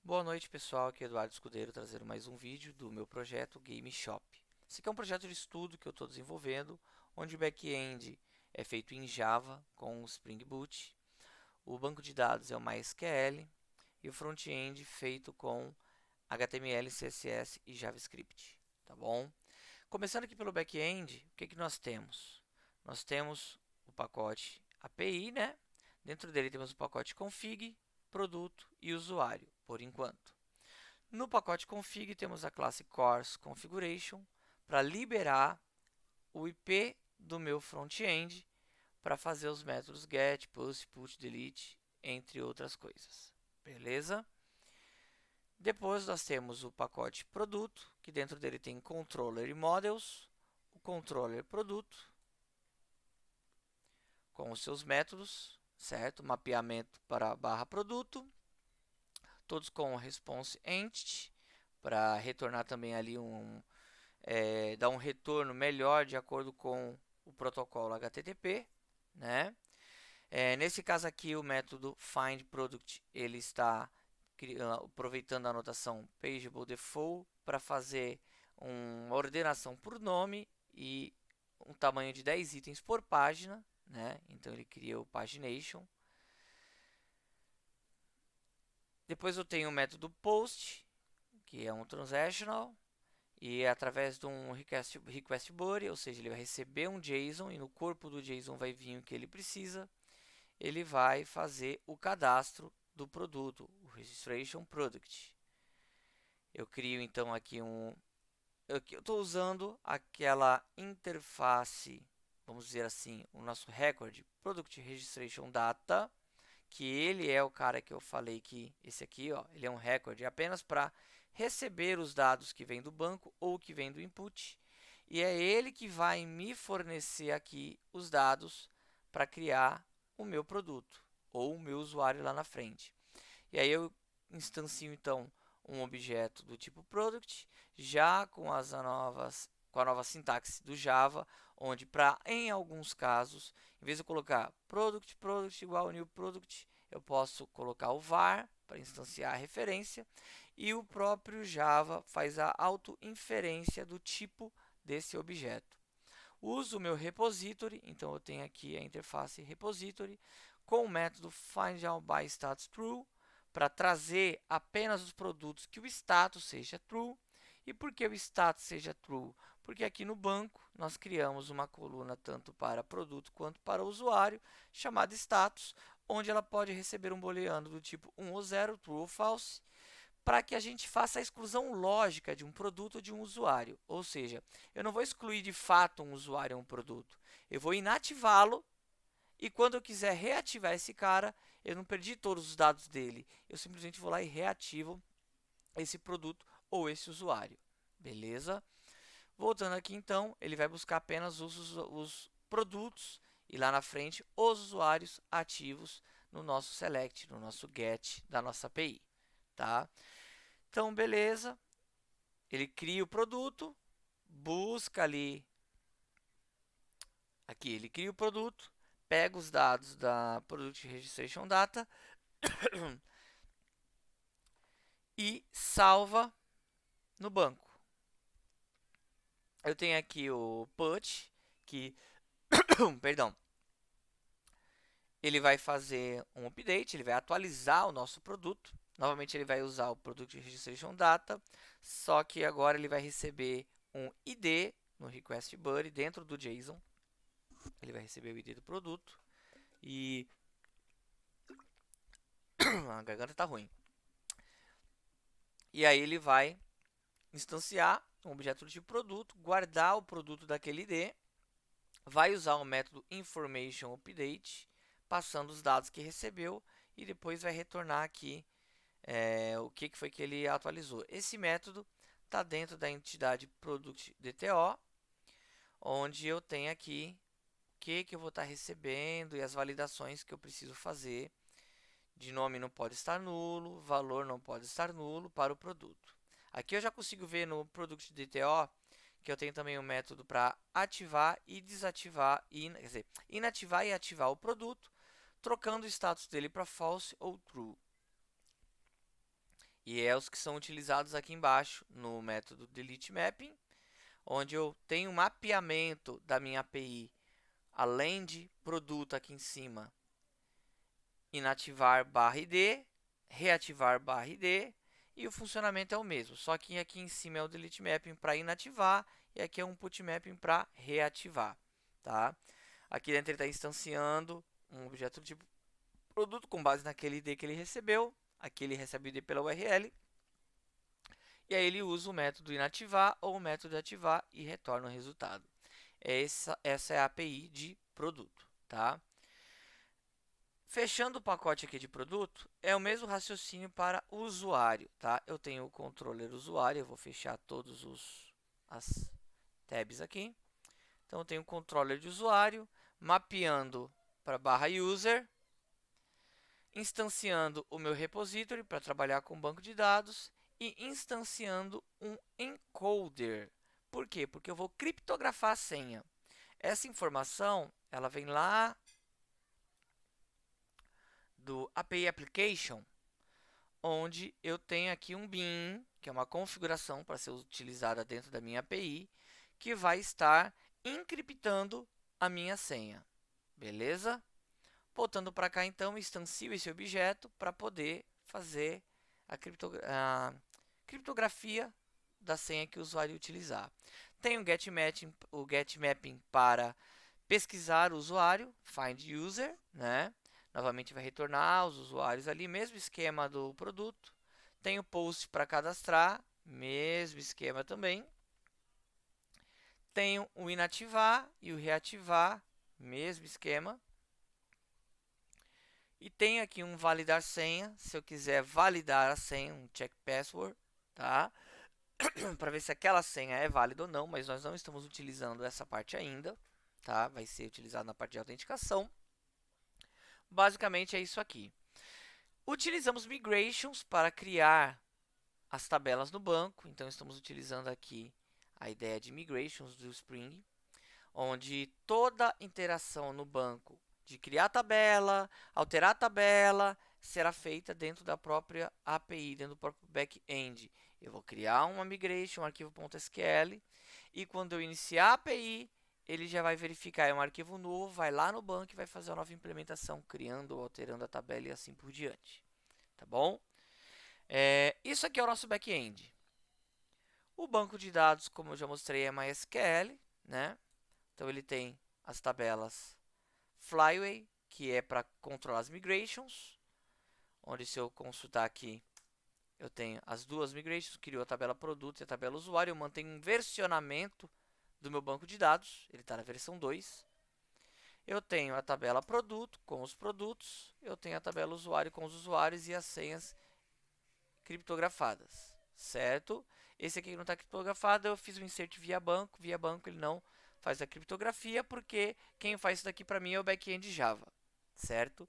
Boa noite, pessoal. Aqui é Eduardo Escudeiro trazendo mais um vídeo do meu projeto Game Shop. Esse aqui é um projeto de estudo que eu estou desenvolvendo, onde o back-end é feito em Java com o Spring Boot, o banco de dados é o MySQL e o front-end feito com HTML, CSS e JavaScript, tá bom? Começando aqui pelo back-end, o que que nós temos? Nós temos o pacote API, né? Dentro dele temos o pacote config, produto e usuário, por enquanto. No pacote config temos a classe course configuration para liberar o IP do meu front-end para fazer os métodos get, post, put, delete, entre outras coisas. Beleza? Depois nós temos o pacote produto, que dentro dele tem controller e models, o controller produto com os seus métodos, certo? Mapeamento para a barra produto, todos com response entity para retornar também ali dar um retorno melhor de acordo com o protocolo HTTP, né? Nesse caso aqui o método findProduct ele está aproveitando a anotação pageAbleDefault para fazer uma ordenação por nome e um tamanho de 10 itens por página, né? Então ele cria o pagination. Depois eu tenho o método post, que é um transactional, e através de um request body, ou seja, ele vai receber um JSON e no corpo do JSON vai vir o que ele precisa. Ele vai fazer o cadastro do produto, o registration product. Eu crio então aqui eu estou usando aquela interface, vamos dizer assim, o nosso record product registration data, que ele é o cara que eu falei que esse aqui, ó, ele é um record apenas para receber os dados que vem do banco ou que vem do input, e é ele que vai me fornecer aqui os dados para criar o meu produto ou o meu usuário lá na frente. E aí eu instancio então um objeto do tipo product, já com com a nova sintaxe do Java, onde para em alguns casos, em vez de eu colocar product igual new product, eu posso colocar o var para instanciar a referência e o próprio Java faz a auto-inferência do tipo desse objeto. Uso o meu repository, então eu tenho aqui a interface repository com o método findAllByStatusTrue para trazer apenas os produtos que o status seja true. E por que o status seja true? Porque aqui no banco nós criamos uma coluna tanto para produto quanto para usuário, chamada status, onde ela pode receber um booleano do tipo 1 ou 0, true ou false, para que a gente faça a exclusão lógica de um produto ou de um usuário. Ou seja, eu não vou excluir de fato um usuário ou um produto. Eu vou inativá-lo e quando eu quiser reativar esse cara, eu não perdi todos os dados dele. Eu simplesmente vou lá e reativo esse produto ou esse usuário. Beleza? Voltando aqui então, ele vai buscar apenas os produtos e lá na frente os usuários ativos no nosso select, no nosso get da nossa API. Tá? Então, beleza. Ele cria o produto, busca ali. Aqui, ele cria o produto, pega os dados da Product Registration Data e salva no banco. Eu tenho aqui o put, que, perdão, ele vai fazer um update, ele vai atualizar o nosso produto. Novamente ele vai usar o Product Registration Data, só que agora ele vai receber um ID no Request Buddy dentro do JSON. Ele vai receber o ID do produto e a garganta está ruim. E aí ele vai instanciar um objeto do tipo produto, guardar o produto daquele ID, vai usar o método informationUpdate, passando os dados que recebeu e depois vai retornar aqui o que foi que ele atualizou. Esse método está dentro da entidade ProductDTO, onde eu tenho aqui o que eu vou estar recebendo e as validações que eu preciso fazer. De nome não pode estar nulo, valor não pode estar nulo para o produto. Aqui eu já consigo ver no ProductDTO que eu tenho também um método para ativar e desativar, quer dizer, inativar e ativar o produto, trocando o status dele para false ou true. E é os que são utilizados aqui embaixo no método delete mapping, onde eu tenho um mapeamento da minha API, além de produto aqui em cima, inativar /id, reativar /id, e o funcionamento é o mesmo, só que aqui em cima é o delete mapping para inativar e aqui é um put mapping para reativar, tá? Aqui dentro ele está instanciando um objeto do tipo produto com base naquele ID que ele recebeu, aqui ele recebe o ID pela URL, e aí ele usa o método inativar ou o método ativar e retorna o resultado. Essa é a API de produto, tá? Fechando o pacote aqui de produto, é o mesmo raciocínio para o usuário, tá? Eu tenho o controller usuário, eu vou fechar todos as tabs aqui. Então, eu tenho o controller de usuário, mapeando para /user, instanciando o meu repository para trabalhar com banco de dados e instanciando um encoder. Por quê? Porque eu vou criptografar a senha. Essa informação, ela vem lá do API Application, onde eu tenho aqui um bin, que é uma configuração para ser utilizada dentro da minha API, que vai estar encriptando a minha senha. Beleza? Voltando para cá, então, instancio esse objeto para poder fazer a criptografia da senha que o usuário utilizar. Tem o getMapping para pesquisar o usuário, find user, né? Novamente vai retornar os usuários ali, mesmo esquema do produto. Tem o post para cadastrar, mesmo esquema também. Tenho o inativar e o reativar, mesmo esquema. E tem aqui um validar senha, se eu quiser validar a senha, um check password, tá? Para ver se aquela senha é válida ou não, mas nós não estamos utilizando essa parte ainda, tá? Vai ser utilizado na parte de autenticação. Basicamente é isso aqui. Utilizamos migrations para criar as tabelas no banco, então estamos utilizando aqui a ideia de migrations do Spring, onde toda interação no banco de criar tabela, alterar a tabela, será feita dentro da própria API, dentro do próprio back-end. Eu vou criar uma migration, um arquivo.sql, e quando eu iniciar a API, ele já vai verificar, é um arquivo novo, vai lá no banco e vai fazer uma nova implementação, criando ou alterando a tabela e assim por diante. Tá bom? Isso aqui é o nosso back-end. O banco de dados, como eu já mostrei, é MySQL, né? Então ele tem as tabelas Flyway, que é para controlar as migrations, onde se eu consultar aqui, eu tenho as duas migrations, criou a tabela produto e a tabela usuário, eu mantenho um versionamento do meu banco de dados, ele está na versão 2. Eu tenho a tabela produto com os produtos, eu tenho a tabela usuário com os usuários e as senhas criptografadas, certo? Esse aqui não está criptografado, eu fiz um insert via banco ele não faz a criptografia, porque quem faz isso daqui para mim é o back-end Java, certo?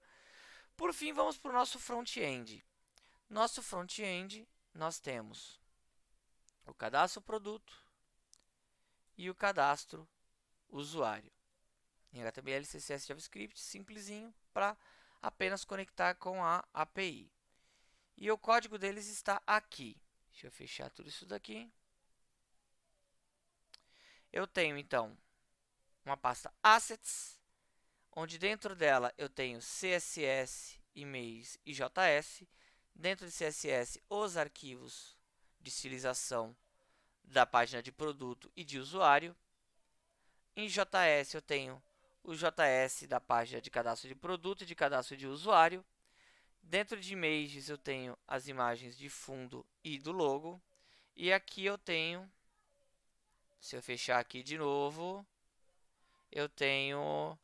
Por fim, vamos para o nosso front-end. Nosso front-end, nós temos o cadastro produto e o cadastro usuário. Em HTML, CSS, JavaScript, simplesinho, para apenas conectar com a API. E o código deles está aqui. Deixa eu fechar tudo isso daqui. Eu tenho, então, uma pasta Assets, onde dentro dela eu tenho CSS, e-mails e JS. Dentro de CSS, os arquivos de estilização da página de produto e de usuário. Em JS eu tenho o JS da página de cadastro de produto e de cadastro de usuário. Dentro de images eu tenho as imagens de fundo e do logo. E aqui eu tenho, se eu fechar aqui de novo, eu tenho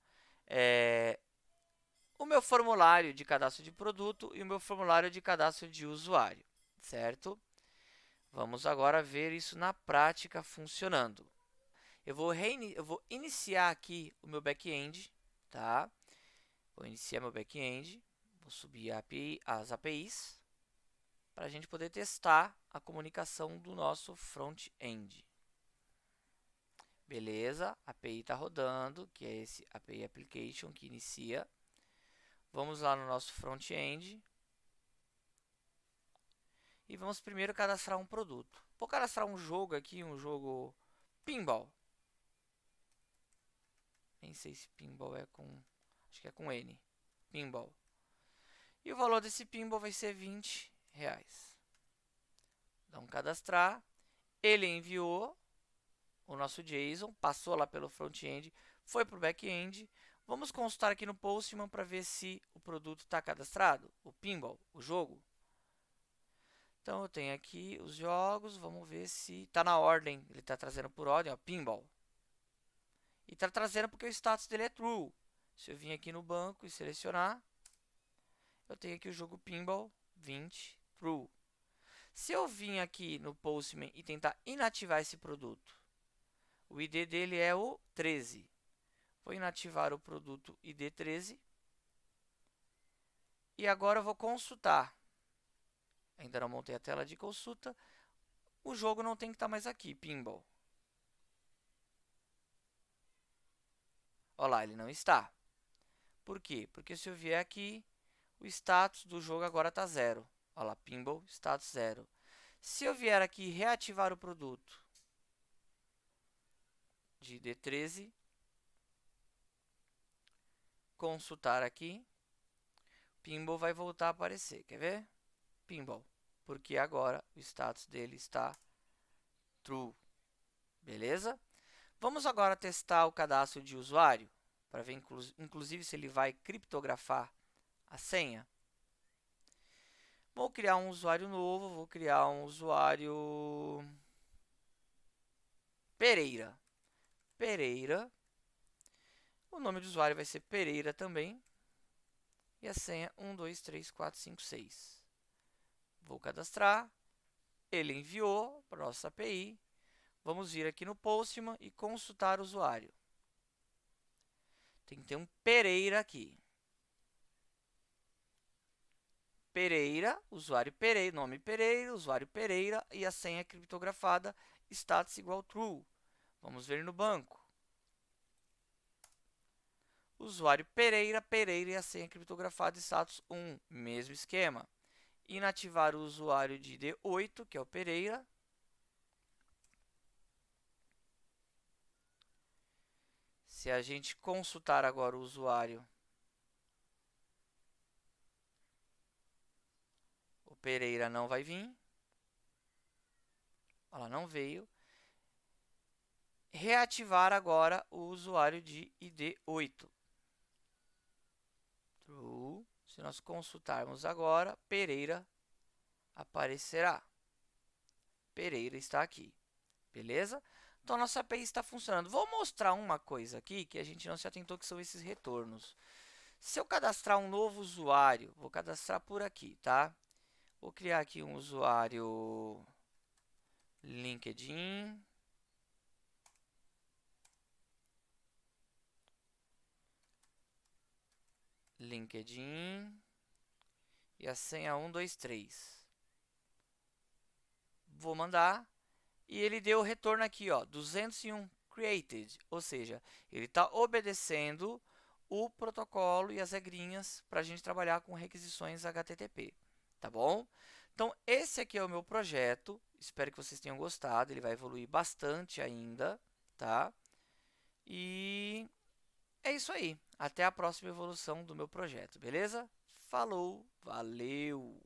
o meu formulário de cadastro de produto e o meu formulário de cadastro de usuário, certo? Vamos agora ver isso na prática funcionando. Eu vou iniciar aqui o meu back-end, tá? Vou iniciar meu back-end, vou subir as APIs para a gente poder testar a comunicação do nosso front-end. Beleza, a API está rodando, que é esse API Application que inicia. Vamos lá no nosso front-end. e vamos primeiro cadastrar um produto. Vou cadastrar um jogo aqui, um jogo Pinball. Nem sei se Pinball é com... acho que é com N. Pinball. E o valor desse Pinball vai ser R$20. Então, cadastrar. Ele enviou o nosso JSON, passou lá pelo front-end, foi para o back-end. Vamos consultar aqui no Postman para ver se o produto está cadastrado, o Pinball, o jogo. Então, eu tenho aqui os jogos, vamos ver se está na ordem. Ele está trazendo por ordem, ó, Pinball. E está trazendo porque o status dele é True. Se eu vir aqui no banco e selecionar, eu tenho aqui o jogo Pinball 20 True. Se eu vir aqui no Postman e tentar inativar esse produto, o ID dele é o 13. Vou inativar o produto ID 13. E agora eu vou consultar. Ainda não montei a tela de consulta. O jogo não tem que estar mais aqui, Pinball. Olha lá, ele não está. Por quê? Porque se eu vier aqui, o status do jogo agora está 0. Olha lá, Pinball, status 0. Se eu vier aqui reativar o produto de ID 13, consultar aqui, Pinball vai voltar a aparecer. Quer ver? Pinball. Porque agora o status dele está True. Beleza? Vamos agora testar o cadastro de usuário, para ver inclusive se ele vai criptografar a senha. Vou criar um usuário novo, vou criar um usuário Pereira. Pereira. O nome do usuário vai ser Pereira também. E a senha 123456. Vou cadastrar. Ele enviou para a nossa API. Vamos vir aqui no Postman e consultar o usuário. Tem que ter um Pereira aqui. Pereira, usuário Pereira, nome Pereira, usuário Pereira e a senha criptografada status igual true. Vamos ver no banco. Usuário Pereira, Pereira e a senha criptografada status 1, mesmo esquema. Inativar o usuário de ID8, que é o Pereira. Se a gente consultar agora o usuário, o Pereira não vai vir. Ela não veio. Reativar agora o usuário de ID8. True. Se nós consultarmos agora, Pereira aparecerá. Pereira está aqui. Beleza? Então, nossa API está funcionando. Vou mostrar uma coisa aqui que a gente não se atentou, que são esses retornos. Se eu cadastrar um novo usuário, vou cadastrar por aqui, tá? Vou criar aqui um usuário LinkedIn. LinkedIn. E a senha 123. Vou mandar. E ele deu o retorno aqui, ó, 201 created. Ou seja, ele está obedecendo o protocolo e as regrinhas para a gente trabalhar com requisições HTTP, tá bom? Então, esse aqui é o meu projeto, espero que vocês tenham gostado, ele vai evoluir bastante ainda, tá? E é isso aí, até a próxima evolução do meu projeto, beleza? Falou, valeu!